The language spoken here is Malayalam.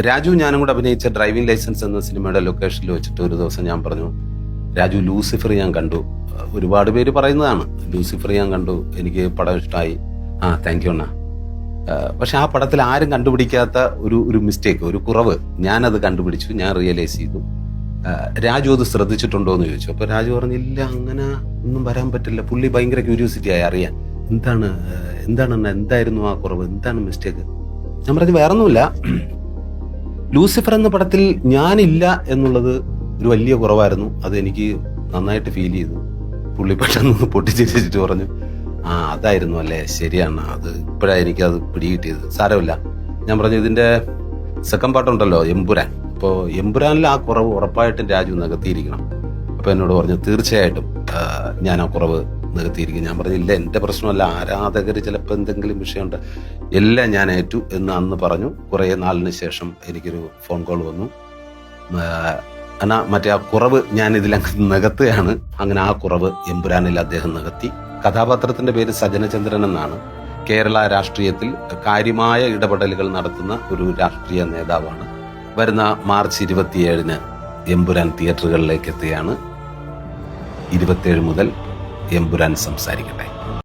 രാജു ഞാനും കൂടെ അഭിനയിച്ച ഡ്രൈവിംഗ് ലൈസൻസ് എന്ന സിനിമയുടെ ലൊക്കേഷനിൽ വെച്ചിട്ട് ഒരു ദിവസം ഞാൻ പറഞ്ഞു, രാജു ലൂസിഫർ ഞാൻ കണ്ടു. ഒരുപാട് പേര് പറയുന്നതാണ്, ലൂസിഫർ ഞാൻ കണ്ടു, എനിക്ക് പടം ഇഷ്ടമായി. താങ്ക് യു അണ്ണ. പക്ഷെ ആ പടത്തിൽ ആരും കണ്ടുപിടിക്കാത്ത ഒരു മിസ്റ്റേക്ക്, ഒരു കുറവ് ഞാനത് കണ്ടുപിടിച്ചു, ഞാൻ റിയലൈസ് ചെയ്തു. രാജു അത് ശ്രദ്ധിച്ചിട്ടുണ്ടോ എന്ന് ചോദിച്ചു. അപ്പൊ രാജു പറഞ്ഞില്ല, അങ്ങനെ ഒന്നും വരാൻ പറ്റില്ല. പുള്ളി ഭയങ്കര ക്യൂരിയോസിറ്റി ആയി അറിയാൻ, എന്താണ് എന്തായിരുന്നു ആ കുറവ്, എന്താണ് മിസ്റ്റേക്ക്. ഞാൻ പറഞ്ഞു വേറൊന്നുമില്ല, ലൂസിഫർ എന്ന പടത്തിൽ ഞാനില്ല എന്നുള്ളത് ഒരു വലിയ കുറവായിരുന്നു, അത് എനിക്ക് നന്നായിട്ട് ഫീൽ ചെയ്തു. പുള്ളി പെട്ടെന്ന് പൊട്ടിച്ചിരിച്ചിട്ട് പറഞ്ഞു, അതായിരുന്നു അല്ലേ, ശരിയാണ്, അത് ഇപ്പോഴാണ് എനിക്കത് പിടികിട്ടിയത്, സാരമില്ല. ഞാൻ പറഞ്ഞു ഇതിന്റെ സെക്കൻഡ് പാർട്ടുണ്ടല്ലോ എമ്പുരാൻ, അപ്പോൾ എമ്പുരാനിൽ ആ കുറവ് ഉറപ്പായിട്ടും രാജു നികത്തിയിരിക്കണം. അപ്പൊ എന്നോട് പറഞ്ഞു തീർച്ചയായിട്ടും ഞാൻ ആ കുറവ് നികത്തിയിരിക്കും. ഞാൻ പറഞ്ഞില്ല, എന്റെ പ്രശ്നമല്ല, ആരാധകർ ചിലപ്പോൾ എന്തെങ്കിലും വിഷയമുണ്ട്, എല്ലാം ഞാൻ ഏറ്റു എന്ന് അന്ന് പറഞ്ഞു. കുറേ നാളിന് ശേഷം എനിക്കൊരു ഫോൺ കോൾ വന്നു, എന്നാ മറ്റേ ആ കുറവ് ഞാൻ ഇതിലങ്ങ് നികത്തുകയാണ്. അങ്ങനെ ആ കുറവ് എമ്പുരാനിൽ അദ്ദേഹം നികത്തി. കഥാപാത്രത്തിന്റെ പേര് സജനചന്ദ്രൻ എന്നാണ്. കേരള രാഷ്ട്രീയത്തിൽ കാര്യമായ ഇടപെടലുകൾ നടത്തുന്ന ഒരു രാഷ്ട്രീയ നേതാവാണ്. വരുന്ന മാർച്ച് 27 എമ്പുരാൻ തിയേറ്ററുകളിലേക്ക് എത്തുകയാണ്. 27 മുതൽ എമ്പുരാൻ സംസാരിക്കട്ടെ.